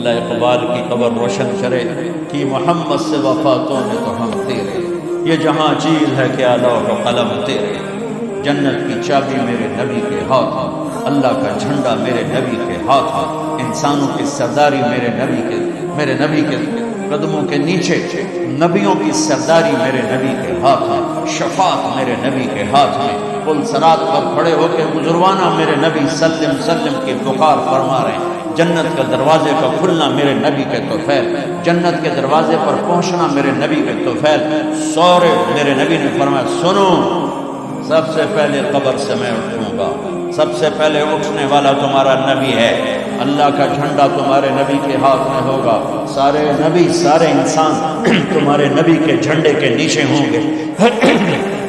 اللہ اقبال کی قبر روشن کرے کہ محمد سے وفاتوں میں تو ہم تیرے، یہ جہاں چیز ہے کیا لوح و قلم تیرے، جنت کی چابی میرے نبی کے ہاتھ، اللہ کا جھنڈا میرے نبی کے ہاتھ، انسانوں کی سرداری میرے نبی کے قدموں کے نیچے، نبیوں کی سرداری میرے نبی کے ہاتھ ہے، شفاعت میرے نبی کے ہاتھ میں، پل صراط پر کھڑے ہو کے بزرگانہ میرے نبی سلم سلم کی پکار فرما رہے ہیں، جنت کے دروازے کا کھلنا میرے نبی کے طفیل، جنت کے دروازے پر پہنچنا میرے نبی کے طفیل، سورے میرے نبی نے فرمایا سنو، سب سے پہلے قبر سے میں اٹھوں گا، سب سے پہلے اٹھنے والا تمہارا نبی ہے، اللہ کا جھنڈا تمہارے نبی کے ہاتھ میں ہوگا، سارے نبی سارے انسان تمہارے نبی کے جھنڈے کے نیچے ہوں گے،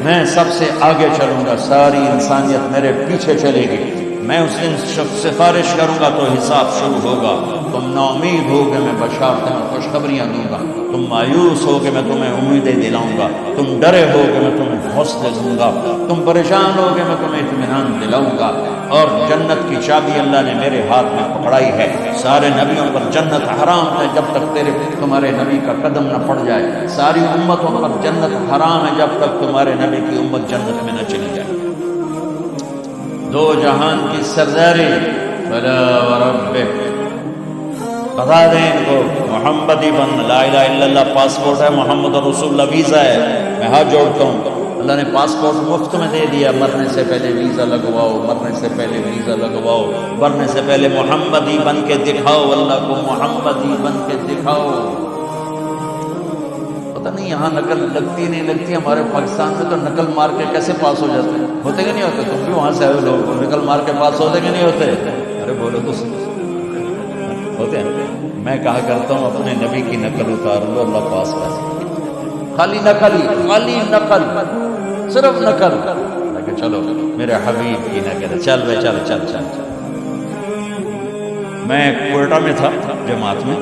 میں سب سے آگے چلوں گا، ساری انسانیت میرے پیچھے چلے گی، میں اس دن سفارش کروں گا تو حساب شروع ہوگا، تم نا امید ہوگے میں بشارتیں میں خوشخبریاں دوں گا، تم مایوس ہوگے میں تمہیں امیدیں دلاؤں گا، تم ڈرے ہوگے میں تمہیں حوصلے دوں گا، تم پریشان ہوگے میں تمہیں اطمینان دلاؤں گا، اور جنت کی چابی اللہ نے میرے ہاتھ میں پکڑائی ہے، سارے نبیوں پر جنت حرام ہے جب تک تمہارے نبی کا قدم نہ پڑ جائے، ساری امتوں پر جنت حرام ہے جب تک تمہارے نبی کی امت جنت میں نہ چلی جائے، دو جہان کی سرداری فلا وربک، بتا دیں ان کو محمدی بن، لا الہ الا اللہ پاسپورٹ ہے، محمد رسول اللہ ویزا ہے، میں ہاتھ جوڑتا ہوں، اللہ نے پاسپورٹ مفت میں دے دیا، مرنے سے پہلے ویزا لگواؤ، مرنے سے پہلے ویزا لگواؤ، مرنے سے پہلے محمدی بن کے دکھاؤ، اللہ کو محمدی بن کے دکھاؤ۔ پتہ نہیں یہاں نقل لگتی نہیں لگتی، ہمارے پاکستان میں تو نقل مار کے کیسے پاس ہو جاتے ہیں، ہوتے کہ نہیں ہوتے؟ تم بھی وہاں سے آئے لوگ، نقل مار کے پاس ہوتے کہ نہیں ہوتے؟ ارے بولو تو ہوتے ہیں۔ میں کہا کرتا ہوں اپنے نبی کی نقل اتار لو، اللہ پاس کر، خالی نقل، صرف نقل، لیکن چلو میرے حبیب کی نقل، چل بھائی چل۔ میں کوئٹہ میں تھا جماعت میں،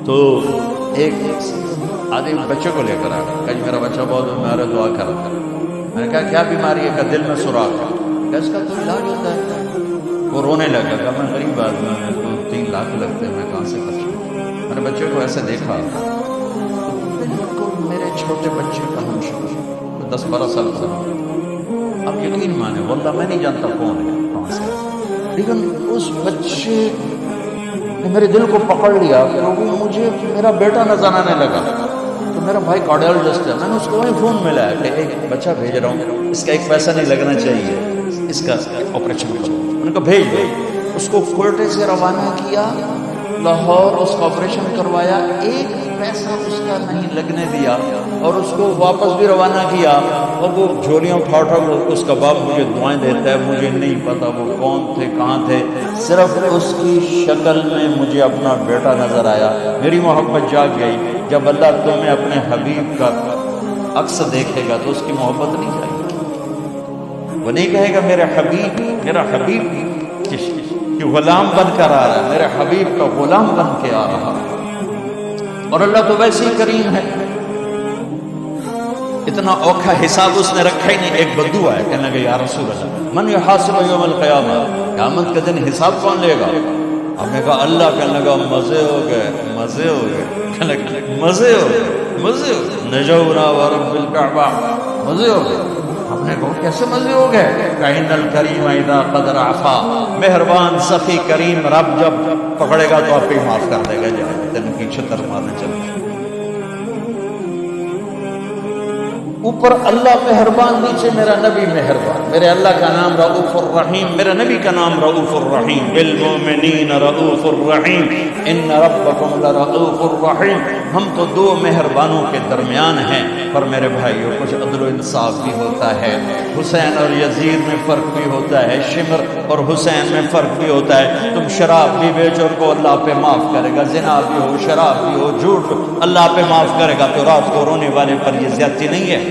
تو ایک آدمی بچے کو لے کر آیا، کہ میرا بچہ بہت بیمار، دعا کر، میں نے کہا کیا بیماری ہے؟ کہ دل میں سوراخ ہے، کہ اس کا تو علاج ہوتا ہے، وہ رونے لگا، کہ میں غریب آدمی ہوں، میرے کو 3 لاکھ لگتے ہیں، میں کہاں سے خرچ کروں؟ میں نے بچے کو ایسے دیکھا، بالکل میرے چھوٹے بچے کا ہم شکل، 10-12 سال کا، اب یقین مانے واللہ میں نہیں جانتا کون ہے کہاں سے، لیکن اس بچے نے میرے دل کو پکڑ لیا، کہ وہ مجھے میرا بیٹا نظر آنے لگا، تو میرا بھائی کارڈیالوجسٹ ہے، میں نے اس کو وہیں فون ملا کہ ایک بچہ بھیج رہا ہوں، اس کا ایک پیسہ نہیں لگنا چاہیے، اس کا آپریشن کرو، ان کو بھیج دو، اس کو کوئٹے سے روانہ کیا، لاہور اس کا آپریشن کروایا، ایک پیسہ اس کا نہیں لگنے دیا، اور اس کو واپس بھی روانہ کیا، اور وہ جھولیاں اٹھا اس کا باپ مجھے دعائیں دیتا ہے، مجھے نہیں پتا وہ کون تھے کہاں تھے، صرف اس کی شکل میں مجھے اپنا بیٹا نظر آیا، میری محبت جاگ گئی۔ جب اللہ تمہیں اپنے حبیب کا عکس دیکھے گا تو اس کی محبت نہیں جائے گی، وہ نہیں کہے گا میرا حبیب کہ غلام بن کر آ رہا ہے، میرے حبیب کا غلام بن کے آ رہا ہے، اور اللہ تو ویسے ہی کریم ہے، اتنا اوکھا حساب اس نے رکھا ہی نہیں۔ ایک بدو ہے، کہنے لگا یا رسول اللہ من یحاسب یوم القیامہ، قیامت کے دن حساب کون لے گا؟ ہم نے کہا اللہ، کہنے لگا مزے ہو گئے، کہنے لگا مزے ہو گئے، نجونا ورب الکعبہ، مزے ہو گئے۔ ہم نے کہا کیسے مزے ہو گئے؟ کائن الکریم اذا قدر عفا، مہربان سخی کریم رب جب پکڑے گا تو آپ ہی معاف کر دے گا، جائے تین کی چھتر مارنے چلے اوپر اللہ مہربان، نیچے میرا نبی مہربان۔ میرے اللہ کا نام رؤوف الرحیم، میرے نبی کا نام رؤوف الرحیم، بالمؤمنین رؤوف الرحیم، ان ربکم لرؤوف الرحیم۔ ہم تو دو مہربانوں کے درمیان ہیں، پر میرے بھائیوں کچھ عدل و انصاف بھی ہوتا ہے، حسین اور یزید میں فرق بھی ہوتا ہے، شمر اور حسین میں فرق بھی ہوتا ہے۔ تم شراب بھی بیچو کو اللہ پہ معاف کرے گا، زنا بھی ہو، شراب بھی ہو، جھوٹ اللہ پہ معاف کرے گا، تو رات کو رونے والے پر یہ زیادتی نہیں ہے،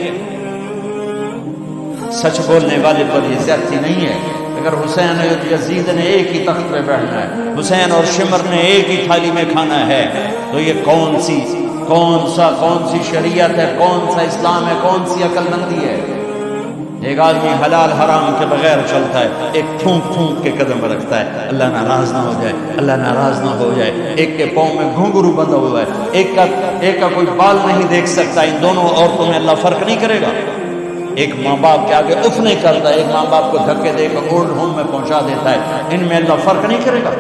سچ بولنے والے پر یہ زیادتی نہیں ہے۔ اگر حسین اور یزید نے ایک ہی تخت پہ بیٹھنا ہے، حسین اور شمر نے ایک ہی تھالی میں کھانا ہے، تو یہ کون سی شریعت ہے، کون سا اسلام ہے، کون سی عقل مندی ہے؟ ایک آدمی حلال حرام کے بغیر چلتا ہے، ایک پھونک پھونک کے قدم رکھتا ہے اللہ ناراض نہ ہو جائے، اللہ ناراض نہ ہو جائے۔ ایک کے پاؤں میں گھنگرو بندھا ہوا ہے، ایک کا کوئی بال نہیں دیکھ سکتا۔ ان دونوں عورتوں میں اللہ فرق نہیں کرے گا۔ ایک ماں باپ کے آگے اف نہیں کرتا، ایک ماں باپ کو دھکے دے کر اولڈ ہوم میں پہنچا دیتا ہے، ان میں اللہ فرق نہیں کرے گا۔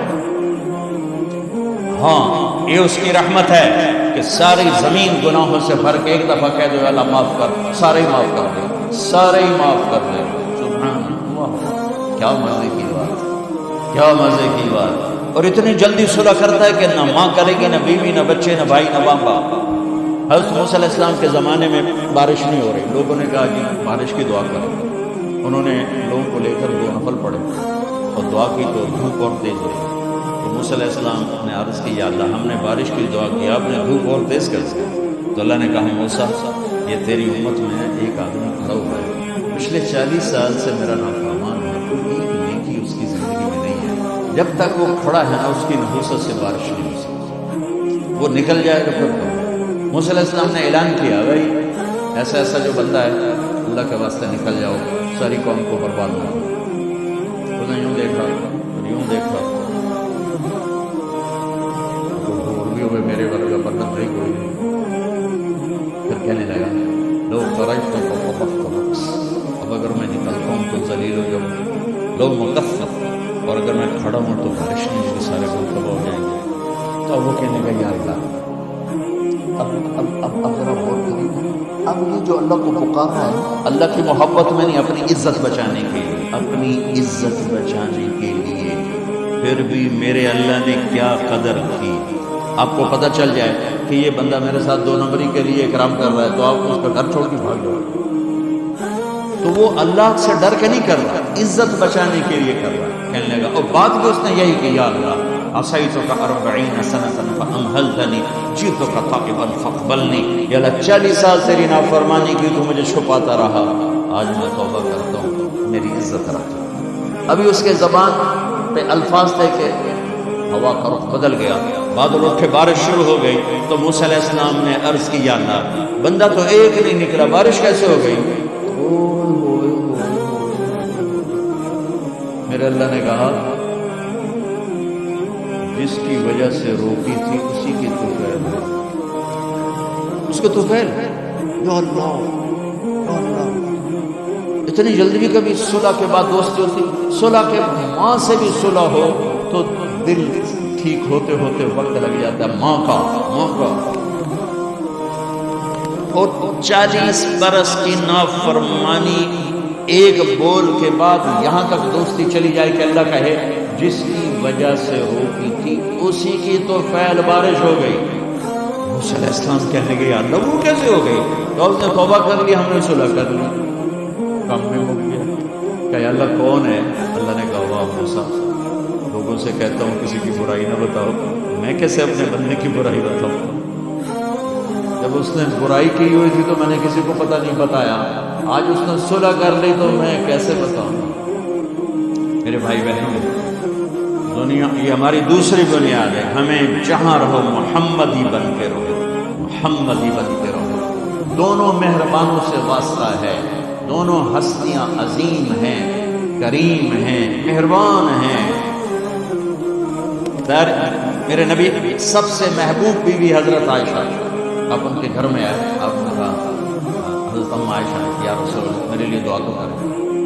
ہاں یہ اس کی رحمت ہے کہ ساری زمین گناہوں سے بھر کے ایک دفعہ کہہ دو اللہ معاف کر، سارے ہی معاف کر دے، سارے ہی معاف کر دے۔ سبحان اللہ، کیا مزے کی بات، کیا مزے کی بات۔ اور اتنی جلدی صلح کرتا ہے کہ نہ ماں کرے گی، نہ بیوی، نہ بچے، نہ بھائی، نہ باپ۔ حضرت موسیٰ علیہ السلام کے زمانے میں بارش نہیں ہو رہی، لوگوں نے کہا کہ بارش کی دعا کرو۔ انہوں نے لوگوں کو لے کر 2 نفل پڑھے اور دعا کی تو دھوپ اور تیز ہوئی۔ تو موسیٰ علیہ السلام نے عرض کی یا اللہ ہم نے بارش کی دعا کی، آپ نے دھوپ اور تیز کر دی۔ تو اللہ نے کہا موسیٰ یہ تیری امت میں ایک آدمی کھڑا ہوا ہے، پچھلے 40 سال سے میرا نافرمان ہے، کوئی ایک نیکی اس کی زندگی میں نہیں ہے، جب تک وہ کھڑا ہے نا اس کی نحوست سے بارش نہیں ہو سکتی، وہ نکل جائے گا پھر تو۔ موسیٰ علیہ السلام نے اعلان کیا بھائی ایسا ایسا جو بندہ ہے اللہ کے واسطے نکل جاؤ، ساری قوم کو برباد نہ کرو۔ تو نے یوں دیکھا اور یوں دیکھا، اور بھی ہوئے میرے ورگا بندہ بھائی کوئی نہیں۔ پھر کہنے لگا لوگ خرجت تو فقط، اب اگر میں نکلتا ہوں تو ذلیل ہو جاؤں، لوگ مکفف، اور اگر میں کھڑا ہوں تو بارش نہیں ہوگی، سارے لوگ تباہ ہو جائیں گے۔ تو وہ کہنے لگا یا اللہ اب ذرا غور کریے، اب یہ جو اللہ کو پکار رہا ہے اللہ کی محبت میں نہیں، اپنی عزت بچانے کے لیے، اپنی عزت بچانے کے لیے، پھر بھی میرے اللہ نے کیا قدر کی۔ آپ کو پتہ چل جائے کہ یہ بندہ میرے ساتھ 2 نمبری کے لیے اکرام کر رہا ہے تو آپ اس کا گھر چھوڑ کے بھاگ جاؤ۔ تو وہ اللہ سے ڈر کے نہیں کر رہا، عزت بچانے کے لیے کر رہا ہے۔ کہنے لگا اور بات بھی اس نے یہی کہ یا اللہ عصیتک 40 سنة فأمهلتنی جئتک تائبا فاقبلنی، یا اللہ 40 سال تیری نافرمانی کی تو مجھے چھپاتا رہا، آج میں توبہ کرتا ہوں، میری عزت رکھ۔ ابھی اس کے زبان پہ الفاظ تھے کہ ہوا کا رخ بدل گیا، بادل اٹھے، بارش شروع ہو گئی۔ تو موسیٰ علیہ السلام نے عرض کی یا اللہ بندہ تو ایک نہیں نکلا، بارش کیسے ہو گئی؟ میرے اللہ نے کہا جس کی وجہ سے روکی تھی اسی کی طفیل ہے، اس کو طفیل ہے۔ یا اللہ یا اللہ، اتنی جلدی بھی کبھی صلح کے بعد دوستی ہوتی؟ صلح کے ماں سے بھی صلح ہو تو دل ٹھیک ہوتے ہوتے وقت لگ جاتا ہے، ماں کا۔ اور 40 برس کی نافرمانی ایک بول کے بعد یہاں تک دوستی چلی جائے کہ اللہ کہے جس کی وجہ سے روکی تھی اسی کی تو فعل بارش ہو گئی۔ موسیٰ علیہ السلام کہنے گئے اللہ وہ کیسے ہو گئی؟ تو اس نے توبہ کر لی، ہم نے صلح کر لی، کام میں ہو گیا۔ کہ اللہ کون ہے؟ اللہ نے کہا واہ موسیٰ، لوگوں سے کہتا ہوں کسی کی برائی نہ بتاؤ، میں کیسے اپنے بندے کی برائی بتاؤں؟ جب اس نے برائی کی ہوئی تھی تو میں نے کسی کو پتہ نہیں بتایا، آج اس نے صلح کر لی تو میں کیسے بتاؤں؟ میرے بھائی بہنوں، دنیا یہ ہماری دوسری بنیاد ہے، ہمیں جہاں رہو محمدی بن کے رہو، محمدی بن کے رہو۔ دونوں مہربانوں سے واسطہ ہے، دونوں ہستیاں عظیم ہیں، کریم ہیں، مہربان ہیں۔ میرے نبی سب سے محبوب بیوی حضرت عائشہ، آپ ان کے گھر میں آئے، آپ نے کہا حضرت ام عائشہ یا رسول اللہ میرے لیے دعا تو کریں،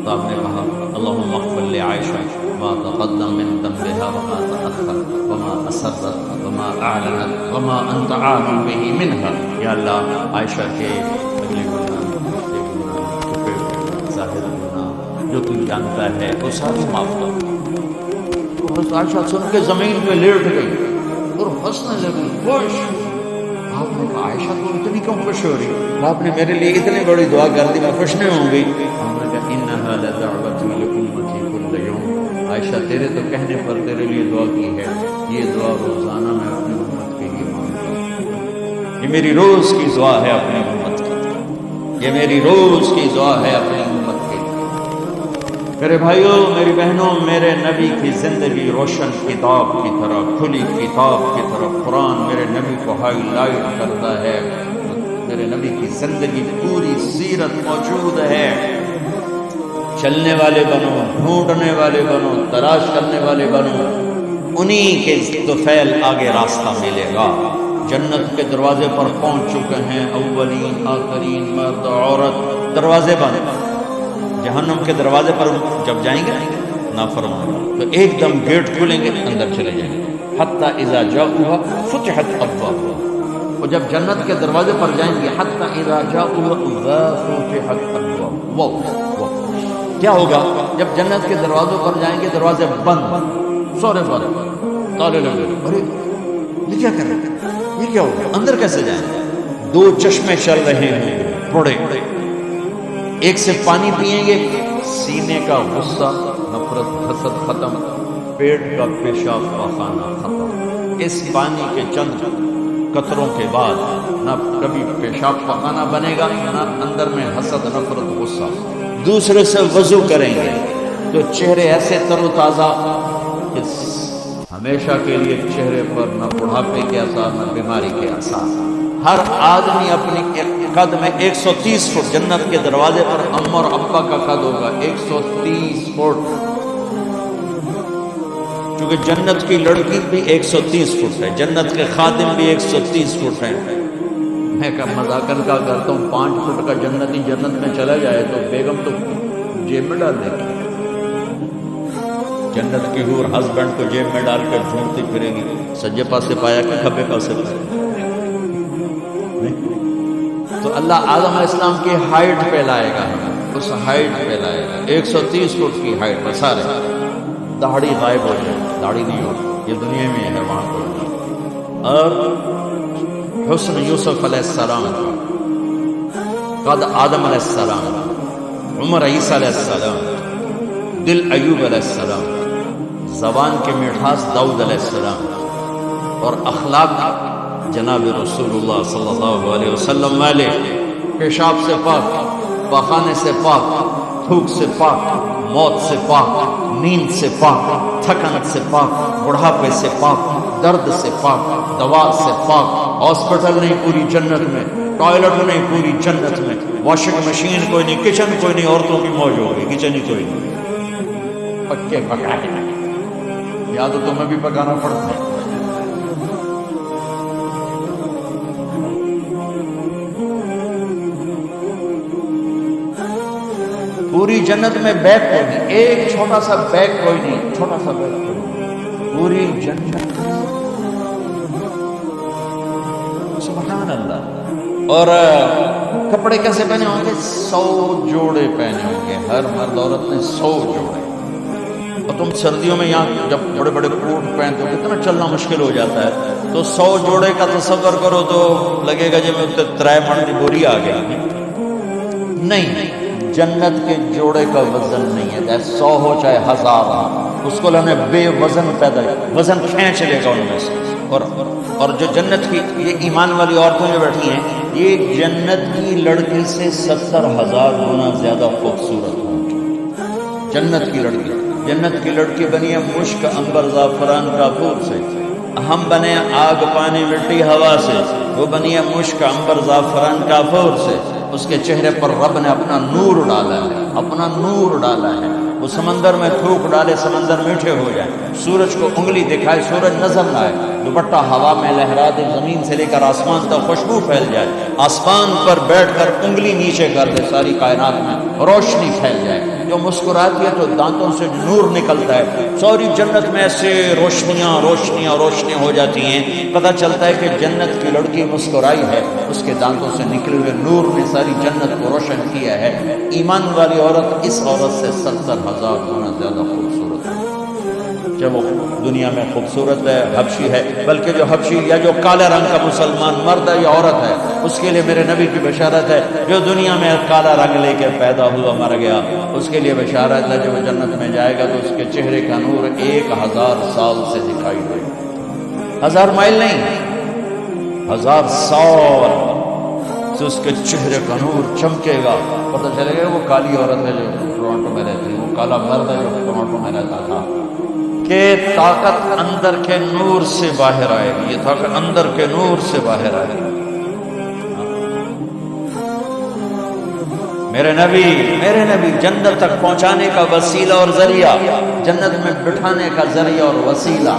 تو آپ نے کہا اللہم اغفر لعائشہ ما تقدم من ذنبها وما تأخر وما اسرت وما اعلنت وما انت عالم به منها، یا اللہ عائشہ کے اگلے گناہ، چھپے ظاہر گناہ جو تو جانتا ہے وہ سارے معاف کر۔ تو حضرت عائشہ سن کے زمین پہ لیٹ گئی اور ہنسنے لگی، خوش۔ آپ نے کہا عائشہ تو اتنی کیوں خوش ہو رہی؟ آپ نے میرے لیے اتنی بڑی دعا کر دی، میں خوش نہیں ہوں گی؟ آپ نے کہا انہا لدعوتی لامتی کل یوم، عائشہ تیرے تو کہنے پر تیرے لیے دعا کی ہے، یہ دعا روزانہ میں اپنی امت کے لیے مانگتا ہوں، یہ میری روز کی دعا ہے اپنی امت کی، یہ میری روز کی دعا ہے اپنی امت کی۔ میرے بھائیوں، میری بہنوں، میرے نبی کی زندگی روشن کتاب کی طرح، کھلی کتاب کی طرح قرآن میرے نبی کو ہائی لائٹ کرتا ہے۔ میرے نبی کی زندگی پوری سیرت موجود ہے۔ چلنے والے بنو، ڈھونڈنے والے بنو، تلاش کرنے والے بنو، انہی کے طفیل آگے راستہ ملے گا۔ جنت کے دروازے پر پہنچ چکے ہیں، اولین آخرین، مرد عورت، دروازے بند۔ جہنم کے دروازے پر جب جائیں گے نافرمان تو ایک دم گیٹ کھولیں گے، اندر چلے جائیں گے۔ حتی اذا جاؤها فتحت ابوابها، اور جب جنت کے دروازے پر جائیں گے، حتی اذا جاؤها فتحت ابوابها، کیا ہوگا جب جنت کے دروازوں پر جائیں گے؟ دروازے بند، سورے بند، تالے لگے۔ ارے یہ کیا کر رہے ہیں؟ یہ کیا ہوگا؟ اندر کیسے جائیں؟ دو چشمے چل رہے ہیں بڑے، ایک سے پانی پیئیں گے، سینے کا غصہ، نفرت، حسد ختم، پیٹ کا پیشاب پاخانہ ختم۔ اس پانی کے چند قطروں کے بعد نہ کبھی پیشاب پاخانہ بنے گا، نہ اندر میں حسد، نفرت، غصہ۔ دوسرے سے وضو کریں گے تو چہرے ایسے تر و تازہ کہ ہمیشہ کے لیے چہرے پر نہ بڑھاپے کے آثار، نہ بیماری کے آثار۔ ہر آدمی اپنی قد میں 130 فٹ، جنت کے دروازے پر اماں اور ابا کا قد ہوگا 130 فٹ، کیونکہ جنت کی لڑکی بھی 130 فٹ ہے، جنت کے خادم بھی 130 فٹ ہیں۔ میں مذاکر کا کرتا ہوں، 5 فٹ کا جنتی جنت میں چلا جائے تو بیگم تو جیب میں ڈال دے گی، جنت کی حور ہسبینڈ کو جیب میں ڈال کر ڈھونڈتی پھرے گی، سجے پاسے پایا کہ کھبے پاسے پایا۔ تو اللہ آدم علیہ السلام کی ہائٹ پہ لائے گا، اس ہائٹ پہ لائے گا 130 فٹ کی ہائٹ پر، سارے داڑھی غائب ہو جائے، داڑھی نہیں ہوتی، یہ دنیا میں ہے، وہاں پر۔ اور حسن یوسف علیہ السلام کا، قد آدم علیہ السلام، عمر عیسیٰ علیہ السلام، دل ایوب علیہ السلام، زبان کے مٹھاس داؤد علیہ السلام، اور اخلاق جناب رسول اللہ صلی اللہ علیہ وسلم والے، پیشاب سے پاک، پاخانے سے پاک، تھوک سے پاک، موت سے پاک، نیند سے پاک، تھکن سے پاک، بڑھاپے سے پاک، درد سے پاک، دوا سے پاک۔ ہاسپٹل نہیں پوری جنت میں، ٹوائلٹ نہیں پوری جنت میں، واشنگ مشین کوئی نہیں، کچن کوئی نہیں، عورتوں کی موج ہوگی، کچن ہی کوئی نہیں، پکے پکائے، یا تو تمہیں بھی پکانا پڑتا ہے۔ پوری جنت میں بیگ کوئی نہیں، ایک چھوٹا سا بیگ کوئی نہیں، چھوٹا سا بیگ کوئی نہیں، پوری جنت، سبحان اللہ۔ اور کپڑے کیسے پہنے ہوں گے؟ 100 جوڑے پہنے ہوں گے، ہر مرد عورت نے 100 جوڑے۔ اور تم سردیوں میں یہاں جب بڑے بڑے کوٹ پہنتے ہو کتنا چلنا مشکل ہو جاتا ہے، تو 100 جوڑے کا تصور کرو تو لگے گا جب میں 3 من کی بوری آ گیا۔ نہیں، جنت کے جوڑے کا وزن نہیں ہے، چاہے 100 ہو چاہے 1000 ہو، اس کو اللہ نے بے وزن پیدا کیا، وزن کھینچ لے گا ان میں سے۔ اور جو جنت کی یہ ایمان والی عورتیں جو بیٹھی ہیں، یہ جنت کی لڑکی سے 70,000 گنا زیادہ خوبصورت ہوں۔ جنت کی لڑکی، جنت کی لڑکی بنی ہے مشک، عنبر، زعفران، کافور سے، ہم بنے آگ، پانی، مٹی، ہوا سے، وہ بنی ہے مشک، عنبر، زعفران، کافور سے۔ اس کے چہرے پر رب نے اپنا نور ڈالا ہے، اپنا نور ڈالا ہے۔ وہ سمندر میں تھوک ڈالے، سمندر میٹھے ہو جائے، سورج کو انگلی دکھائے، سورج نظر نہ آئے، دوپٹہ ہوا میں لہرا دے، زمین سے لے کر آسمان تک خوشبو پھیل جائے، آسمان پر بیٹھ کر انگلی نیچے کر دے، ساری کائنات میں روشنی پھیل جائے۔ جو مسکراتی ہے تو دانتوں سے نور نکلتا ہے، ساری جنت میں ایسے روشنیاں روشنیاں روشنیاں ہو جاتی ہیں، پتہ چلتا ہے کہ جنت کی لڑکی مسکرائی ہے، اس کے دانتوں سے نکلے ہوئے نور نے ساری جنت کو روشن کیا ہے۔ ایمان والی عورت اس عورت سے 70,000 گنا زیادہ خوبصورت ہے، جب وہ دنیا میں خوبصورت ہے، حبشی ہے، بلکہ جو حبشی یا جو کالے رنگ کا مسلمان مرد ہے یا عورت ہے، اس کے لیے میرے نبی کی بشارت ہے، جو دنیا میں کالا رنگ لے کے پیدا ہوا مر گیا، اس کے لیے بشارت ہے، جب وہ جنت میں جائے گا تو اس کے چہرے کا نور 1000 سال سے دکھائی دے گا، 1000 مائل نہیں، 1000 سال سے اس کے چہرے کا نور چمکے گا، پتہ چلے گا وہ کالی عورت ہے جو ٹورانٹو میں رہتی ہے، وہ کالا مرد ہے جو ٹورانٹو میں رہتا تھا، کہ طاقت اندر کے نور سے باہر آئے گی، یہ طاقت اندر کے نور سے باہر آئے گی۔ میرے نبی جنت تک پہنچانے کا وسیلہ اور ذریعہ، جنت میں بٹھانے کا ذریعہ اور وسیلہ۔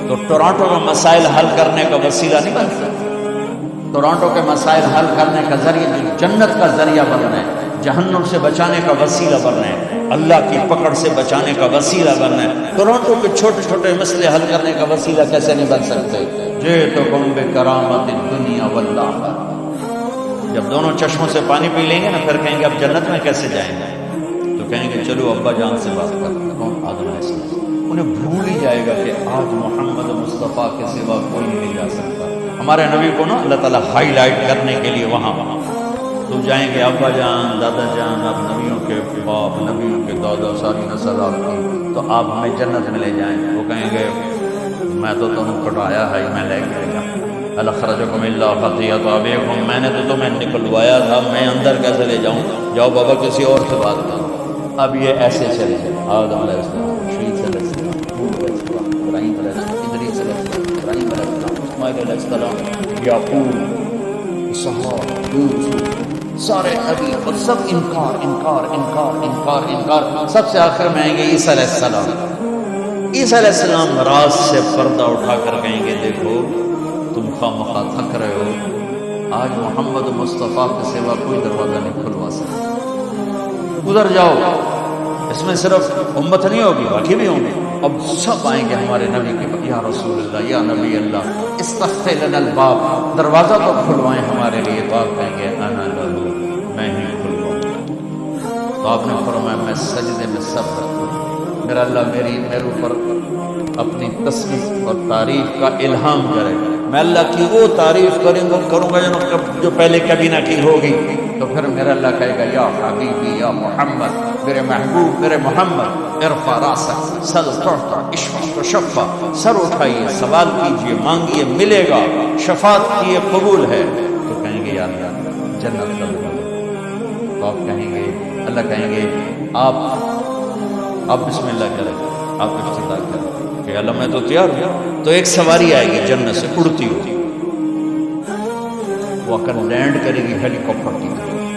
تو ٹورانٹو میں مسائل حل کرنے کا وسیلہ نہیں بن سکتا، ٹورانٹو کے مسائل حل کرنے کا ذریعہ جو جنت کا ذریعہ بننا ہے، جہنم سے بچانے کا وسیلہ بننا ہے، اللہ کی پکڑ سے بچانے کا وسیلہ بننا ہے۔ ٹورانٹو کے چھوٹے چھوٹے مسئلے حل کرنے کا وسیلہ کیسے نہیں بن سکتے؟ جئتکم بکرامت الدنیا والآخرہ۔ جب دونوں چشموں سے پانی پی لیں گے نا، پھر کہیں گے اب جنت میں کیسے جائیں گے؟ تو کہیں گے چلو ابا جان سے بات کرتے ہیں، کون؟ آدم علیہ السلام۔ انہیں بھول ہی جائے گا کہ آج محمد مصطفیٰ کے سوا کوئی نہیں جا سکتا۔ ہمارے نبی کو نا اللہ تعالیٰ ہائی لائٹ کرنے کے لیے وہاں تو جائیں گے ابا جان، دادا جان، آپ نبیوں کے باپ، نبیوں کے دادا، ساری نسل آپ کی، تو آپ ہمیں جنت میں لے جائیں۔ وہ کہیں گے میں تو تمہیں کٹایا ہے، میں لے کے گیا اخرجکم اللہ خطیئۃ ابیکم، میں نے تو تمہیں نکلوایا تھا، میں اندر کیسے لے جاؤں؟ جاؤ بابا کسی اور سے بات کرو۔ اب یہ ایسے چلے آدم علیہ السلام، شیث علیہ السلام، نوح علیہ السلام، ابراہیم علیہ السلام، ادریس علیہ السلام، ابراہیم علیہ السلام، اسماعیل علیہ السلام، یعقوب، اسحاق، یوسف، سارے نبی، اور سب انکار۔ سب سے آخر میں آئیں گے عیسیٰ علیہ السلام۔ عیسیٰ علیہ السلام راز سے پردہ اٹھا کر کہیں گے دیکھو تم خواہ تھک رہے ہو، آج محمد مصطفیٰ کے سوا کوئی دروازہ نہیں کھلوا سکتا، ادھر جاؤ۔ اس میں صرف امت نہیں ہوگی، باقی بھی ہوں گے۔ اب سب آئیں گے ہمارے نبی کے پاس، یا رسول اللہ، یا نبی اللہ، استفتح لنا الباب، دروازہ تو کھلوائیں ہمارے لیے۔ تو آپ کہیں گے انا لہو، میں ہی کھلواؤں گا۔ تو آپ نے فرمایا میں سجدے میں سر رکھوں، میرا اللہ میرے اوپر اپنی تسبیح اور تعریف کا الہام کرے، میں اللہ کی وہ تعریف کروں گا جو پہلے کبھی نہ کی ہوگی۔ تو پھر میرا اللہ کہے گا یا حبیبی یا محمد، میرے محبوب، میرے محمد، ارفع راسک سل تعطى اشفع تشفع، سر اٹھائیے، سوال کیجئے، مانگیے، ملے گا، شفاعت کیے، قبول ہے۔ تو کہیں گے یا اللہ جنت کا دروازہ۔ تو آپ کہیں گے، اللہ کہیں گے آپ بسم اللہ کریں، آپ افتتاح کریں کہ اللہ میں تو تیار ہوں۔ تو ایک سواری آئے گی جنت سے اڑتی ہوئی، وہ اگر لینڈ کرے گی ہیلی کاپٹر کی،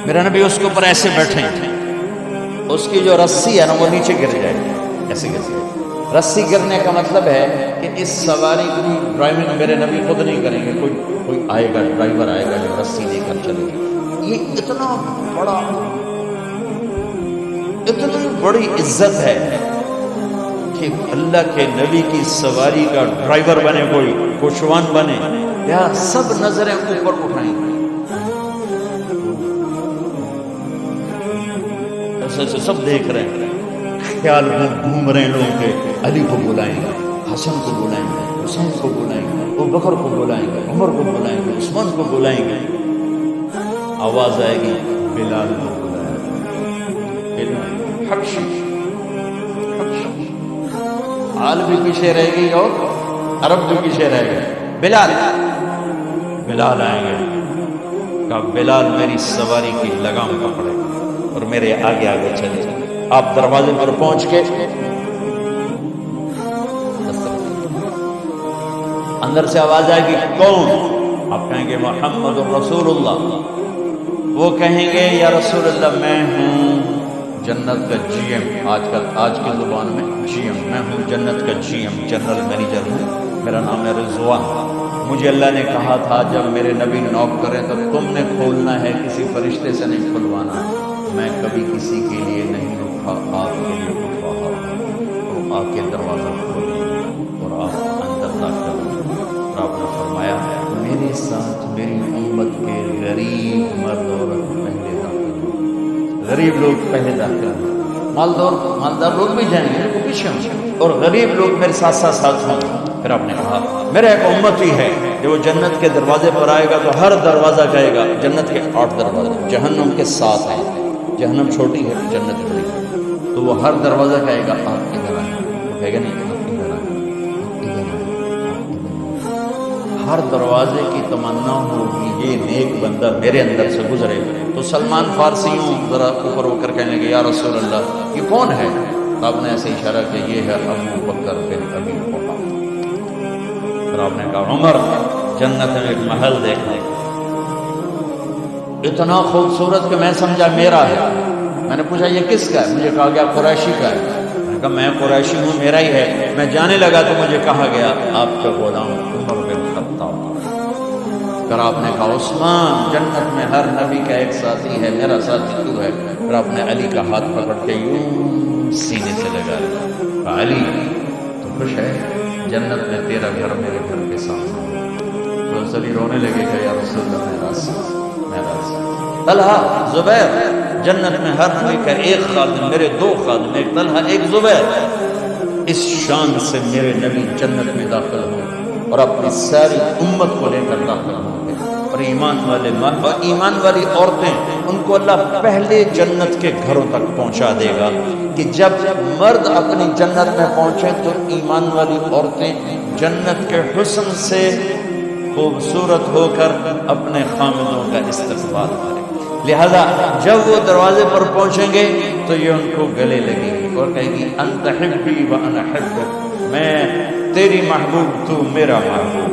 میرا نبی اس کے اوپر ایسے بیٹھے ہیں، اس کی جو رسی ہے نا وہ نیچے گر جائے گی، ایسے گر جائے گی۔ رسی گرنے کا مطلب ہے کہ اس سواری کی ڈرائیونگ میرے نبی خود نہیں کریں گے، کوئی آئے گا، ڈرائیور آئے گا جو رسی لے کر چلے گا۔ یہ اتنا بڑا، اتنی بڑی عزت ہے کہ اللہ کے نبی کی سواری کا ڈرائیور بنے، کوئی کوشوان بنے، یا سب نظریں اوپر اٹھائیں گے، ایسے سب دیکھ رہے ہیں، خیال میں گھوم رہے ہیں لوگ کہ علی کو بلائیں گے، حسن کو بلائیں گے، حسین کو بلائیں گے، ابو بکر کو بلائیں گے، عمر کو بلائیں گے، عثمان کو بلائیں گے۔ آواز آئے گی بلال کو بلائیں گے، حبشی آل بھی پیچھے رہ گئی اور عرب بھی پیچھے رہ گئے۔ بلال آئیں گے، کہا بلال میری سواری کی لگام پکڑے اور میرے آگے آگے چلے۔ آپ دروازے پر پہنچ کے اندر سے آواز آئے گی کون؟ آپ کہیں گے محمد رسول اللہ۔ وہ کہیں گے یا رسول اللہ میں ہوں جنت کا جی ایم، آج کے زبان میں جی ایم، میں ہوں جنت کا جی ایم، جنرل مینیجر ہوں، میرا نام ہے رضوان۔ مجھے اللہ نے کہا تھا جب میرے نبی نوک کریں تو تم نے کھولنا ہے، کسی فرشتے سے نہیں کھلوانا۔ میں کبھی کسی کے لیے نہیں اٹھا، آپ کے لیے اٹھا اور آ کے دروازہ کھولیں اور آپ اندر داخل ہوئے۔ اور آپ نے فرمایا میرے ساتھ میری امت کے غریب مرد عورت پہلے داخل ہوں، غریب لوگ پہلے داخل ہوں، مالدار لوگ بھی جائیں گے پیچھے ہوں، اور غریب لوگ میرے ساتھ ساتھ ہوں۔ پھر آپ نے کہا میرا ایک امتی ہے جو وہ جنت کے دروازے پر آئے گا تو ہر دروازہ کہے گا، جنت کے 8 دروازے، جہنم کے 7 ہیں، جہنم چھوٹی ہے جنت بڑی ہے، تو وہ ہر دروازہ کہے گا آپ ادھر آئیں، وہ کہے گا نہیں آپ ادھر آئیں، آپ ادھر آئیں۔ ہر دروازے کی تمنا ہوگی یہ نیک بندہ میرے اندر سے گزرے۔ تو سلمان فارسیوں ذرا اوپر ہو کر کہنے لگے یا رسول اللہ یہ کون ہے؟ تو آپ نے ایسے اشارہ کہ یہ ہے ابو بکر بن ابی قحافہ۔ پھر آپ نے کہا عمر جنت میں ایک محل دیکھنے، اتنا خوبصورت کہ میں سمجھا میرا ہے۔ میں نے پوچھا یہ کس کا ہے؟ مجھے کہا گیا قریشی کا ہے۔ میں نے کہا میں قریشی ہوں، میرا ہی ہے۔ میں جانے لگا تو مجھے کہا گیا آپ کا غلام عمر بن خطاب۔ پھر آپ نے کہا عثمان جنت میں ہر نبی کا ایک ساتھی ہے، میرا ساتھی تو ہے۔ پھر آپ نے علی کا ہاتھ پکڑ کے یوں سینے سے لگا لیا۔ کہا علی تو خوش ہے؟ جنت میں تیرا گھر میرے گھر کے سامنے۔ تو علی رونے لگے کہ یا رسول اللہ میرا طلحہ زبیر، جنت میں ہر نبی کا ایک خادم، میرے دو خادم، ایک طلحہ ایک زبیر۔ اس شان سے میرے نبی جنت میں داخل ہوں اور اپنی ساری امت کو لے کر داخل ہوں گے۔ اور ایمان والے مرد اور ایمان والی عورتیں، ان کو اللہ پہلے جنت کے گھروں تک پہنچا دے گا کہ جب مرد اپنی جنت میں پہنچے تو ایمان والی عورتیں جنت کے حسن سے خوبصورت ہو کر اپنے خامدوں کا استقبال کریں۔ لہذا جب وہ دروازے پر پہنچیں گے تو یہ ان کو گلے لگے گی اور کہے گی انت حبی و انا حبک، میں تیری محبوب تو میرا محبوب۔